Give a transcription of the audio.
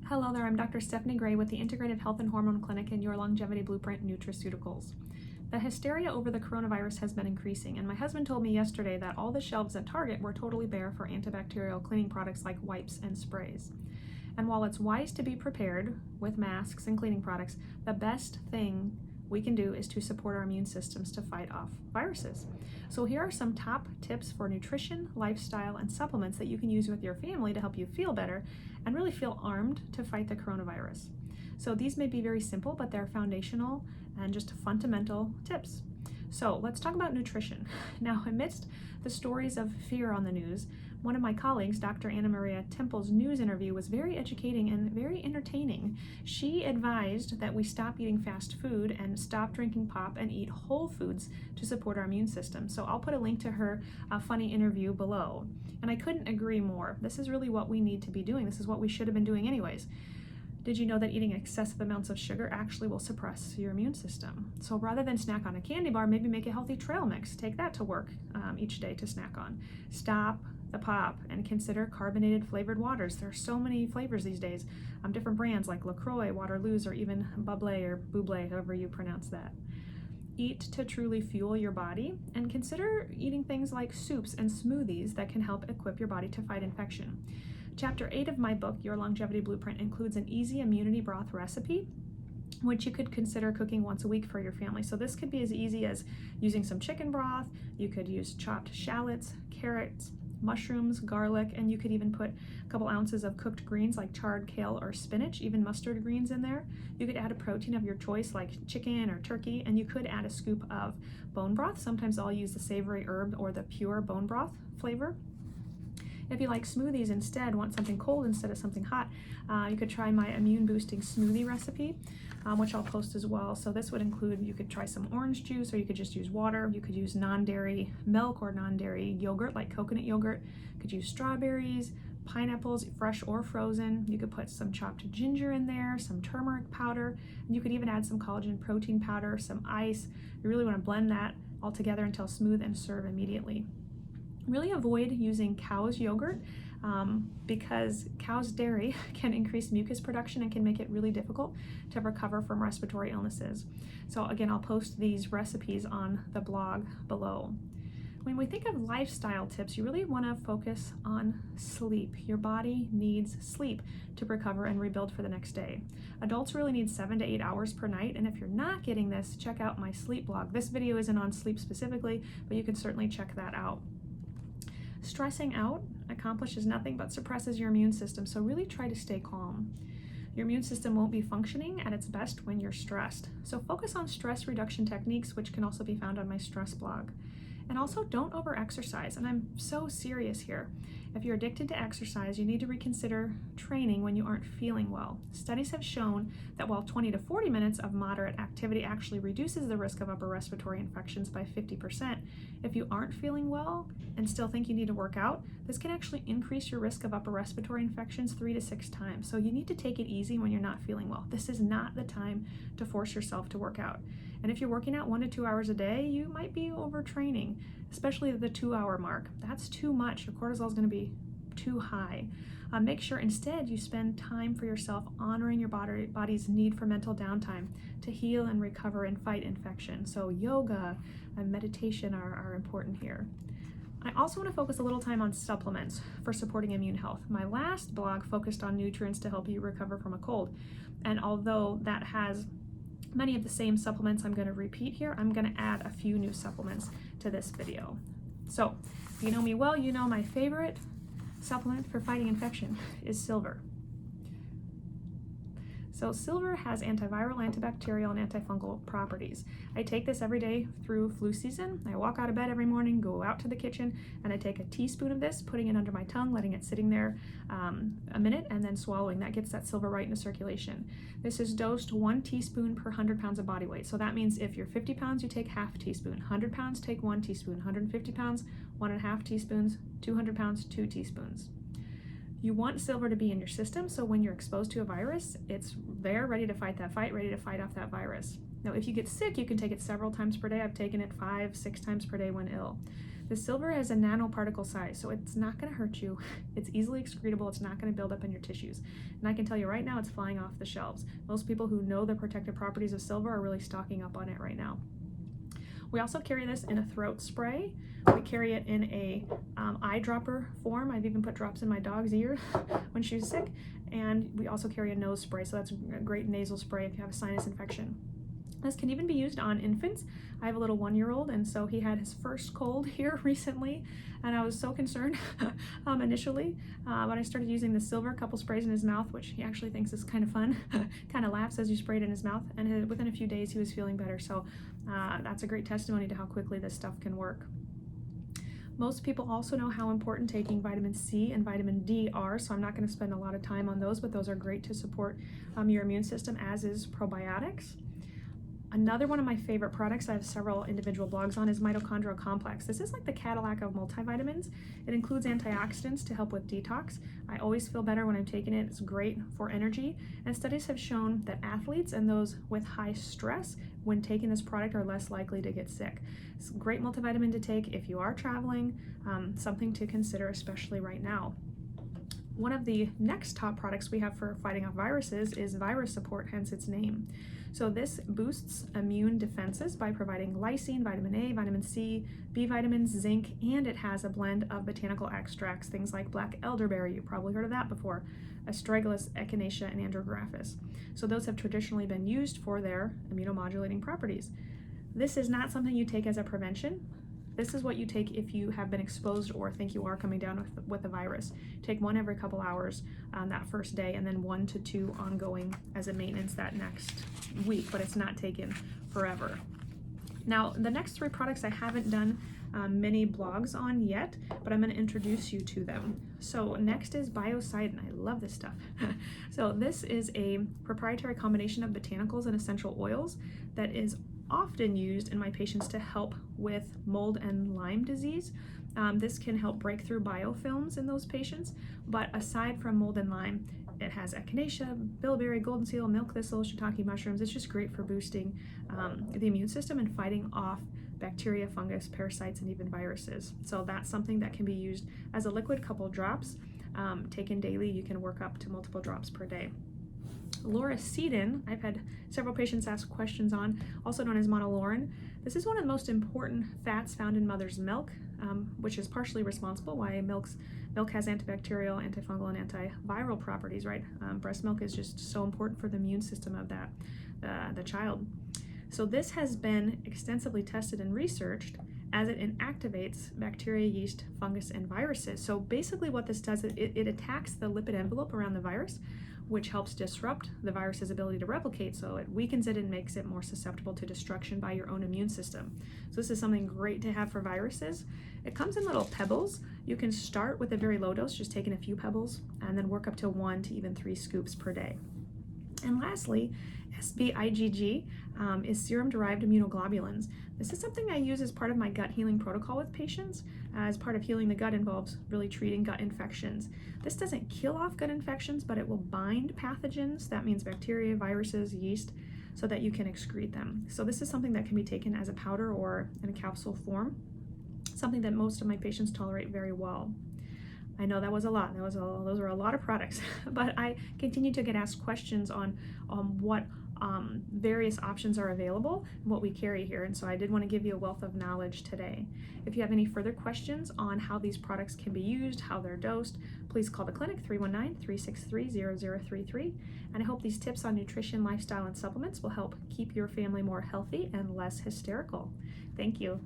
Hello there, I'm Dr. Stephanie Gray with the Integrative Health and Hormone Clinic and Your Longevity Blueprint Nutraceuticals. The hysteria over the coronavirus has been increasing, and my husband told me yesterday that all the shelves at Target were totally bare for antibacterial cleaning products like wipes and sprays. And while it's wise to be prepared with masks and cleaning products, the best thing we can do is to support our immune systems to fight off viruses. So here are some top tips for nutrition, lifestyle, and supplements that you can use with your family to help you feel better and really feel armed to fight the coronavirus. So these may be very simple, but they're foundational and just fundamental tips. So let's talk about nutrition. Now, amidst the stories of fear on the news, one of my colleagues, Dr. Anna Maria Temple's news interview was very educating and very entertaining. She advised that we stop eating fast food and stop drinking pop and eat whole foods to support our immune system. So I'll put a link to her funny interview below. And I couldn't agree more. This is really what we need to be doing. This is what we should have been doing anyways. Did you know that eating excessive amounts of sugar actually will suppress your immune system? So rather than snack on a candy bar, maybe make a healthy trail mix. Take that to work each day to snack on. Stop the pop and consider carbonated flavored waters. There are so many flavors these days. Different brands like LaCroix, Waterloo's, or even Bubbly or Buble, however you pronounce that. Eat to truly fuel your body, and consider eating things like soups and smoothies that can help equip your body to fight infection. Chapter 8 of my book, Your Longevity Blueprint, includes an easy immunity broth recipe, which you could consider cooking once a week for your family. So this could be as easy as using some chicken broth. You could use chopped shallots, carrots, mushrooms, garlic, and you could even put a couple ounces of cooked greens like chard, kale, or spinach, even mustard greens in there. You could add a protein of your choice like chicken or turkey, and you could add a scoop of bone broth. Sometimes I'll use the savory herb or the pure bone broth flavor. If you like smoothies instead, want something cold instead of something hot, you could try my immune boosting smoothie recipe, which I'll post as well. So this would include, you could try some orange juice, or you could just use water. You could use non-dairy milk or non-dairy yogurt like coconut yogurt. You could use strawberries, pineapples, fresh or frozen. You could put some chopped ginger in there, some turmeric powder, and you could even add some collagen protein powder, some ice. You really want to blend that all together until smooth and serve immediately. Really avoid using cow's yogurt because cow's dairy can increase mucus production and can make it really difficult to recover from respiratory illnesses. So again, I'll post these recipes on the blog below. When we think of lifestyle tips, you really want to focus on sleep. Your body needs sleep to recover and rebuild for the next day. Adults really need 7 to 8 hours per night, and if you're not getting this, check out my sleep blog. This video isn't on sleep specifically, but you can certainly check that out. Stressing out accomplishes nothing but suppresses your immune system, so really try to stay calm. Your immune system won't be functioning at its best when you're stressed. So focus on stress reduction techniques, which can also be found on my stress blog. And also don't over-exercise, and I'm so serious here. If you're addicted to exercise, you need to reconsider training when you aren't feeling well. Studies have shown that while 20 to 40 minutes of moderate activity actually reduces the risk of upper respiratory infections by 50%, if you aren't feeling well and still think you need to work out, this can actually increase your risk of upper respiratory infections 3 to 6 times. So you need to take it easy when you're not feeling well. This is not the time to force yourself to work out. And if you're working out 1 to 2 hours a day, you might be overtraining, especially the 2-hour mark. That's too much. Your cortisol is going to be too high. Make sure instead you spend time for yourself, honoring your body's need for mental downtime to heal and recover and fight infection. So yoga and meditation are important here. I also want to focus a little time on supplements for supporting immune health. My last blog focused on nutrients to help you recover from a cold. And although that has many of the same supplements I'm going to repeat here, I'm going to add a few new supplements to this video. So if you know me well, you know my favorite supplement for fighting infection is silver. So silver has antiviral, antibacterial, and antifungal properties. I take this every day through flu season. I walk out of bed every morning, go out to the kitchen, and I take a teaspoon of this, putting it under my tongue, letting it sitting there a minute, and then swallowing. That gets that silver right into circulation. This is dosed 1 teaspoon per 100 pounds of body weight. So that means if you're 50 pounds, you take half a teaspoon. 100 pounds, take 1 teaspoon. 150 pounds, 1.5 teaspoons. 200 pounds, 2 teaspoons. You want silver to be in your system, so when you're exposed to a virus, it's there, ready to fight that fight, ready to fight off that virus. Now, if you get sick, you can take it several times per day. I've taken it 5-6 times per day when ill. The silver has a nanoparticle size, so it's not going to hurt you. It's easily excretable. It's not going to build up in your tissues. And I can tell you right now, it's flying off the shelves. Most people who know the protective properties of silver are really stocking up on it right now. We also carry this in a throat spray. We carry it in a eyedropper form. I've even put drops in my dog's ear when she was sick. And we also carry a nose spray, so that's a great nasal spray if you have a sinus infection. This can even be used on infants. I have a little 1-year-old, and so he had his first cold here recently, and I was so concerned initially. But I started using the silver, couple sprays in his mouth, which he actually thinks is kind of fun. Kind of laughs as you spray it in his mouth, and within a few days he was feeling better. So that's a great testimony to how quickly this stuff can work. Most people also know how important taking vitamin C and vitamin D are, so I'm not going to spend a lot of time on those, but those are great to support your immune system, as is probiotics. Another one of my favorite products, I have several individual blogs on, is mitochondrial complex. This is like the Cadillac of multivitamins. It includes antioxidants to help with detox. I always feel better when I'm taking it. It's great for energy. And studies have shown that athletes and those with high stress, when taking this product, are less likely to get sick. It's a great multivitamin to take if you are traveling, something to consider, especially right now. One of the next top products we have for fighting off viruses is virus support, hence its name. So this boosts immune defenses by providing lysine, vitamin A, vitamin C, B vitamins, zinc, and it has a blend of botanical extracts, things like black elderberry, you've probably heard of that before, astragalus, echinacea, and andrographis. So those have traditionally been used for their immunomodulating properties. This is not something you take as a prevention. This is what you take if you have been exposed or think you are coming down with the virus. Take one every couple hours on that first day, and then 1 to 2 ongoing as a maintenance that next week, but it's not taken forever. Now, the next 3 products I haven't done many blogs on yet, but I'm going to introduce you to them. So next is biocidin. I love this stuff. So this is a proprietary combination of botanicals and essential oils that is often used in my patients to help with mold and Lyme disease. This can help break through biofilms in those patients, but aside from mold and Lyme, it has echinacea, bilberry, golden seal, milk thistle, shiitake mushrooms. It's just great for boosting the immune system and fighting off bacteria, fungus, parasites, and even viruses. So that's something that can be used as a liquid, couple drops. Taken daily, you can work up to multiple drops per day. Lauricidin, I've had several patients ask questions on, also known as monolaurin. This is one of the most important fats found in mother's milk, which is partially responsible why milk has antibacterial, antifungal, and antiviral properties, right? Breast milk is just so important for the immune system of the child. So this has been extensively tested and researched as it inactivates bacteria, yeast, fungus, and viruses. So basically what this does is it attacks the lipid envelope around the virus, which helps disrupt the virus's ability to replicate, so it weakens it and makes it more susceptible to destruction by your own immune system. So this is something great to have for viruses. It comes in little pebbles. You can start with a very low dose, just taking a few pebbles, and then work up to 1 to even 3 scoops per day. And lastly, SBIgG is serum-derived immunoglobulins. This is something I use as part of my gut healing protocol with patients. As part of healing the gut involves really treating gut infections. This doesn't kill off gut infections, but it will bind pathogens. That means bacteria, viruses, yeast, so that you can excrete them. So this is something that can be taken as a powder or in a capsule form, something that most of my patients tolerate very well. I know that was a lot. Those were a lot of products, but I continue to get asked questions on what various options are available and what we carry here, and so I did want to give you a wealth of knowledge today. If you have any further questions on how these products can be used, how they're dosed, please call the clinic 319-363-0033, and I hope these tips on nutrition, lifestyle, and supplements will help keep your family more healthy and less hysterical. Thank you.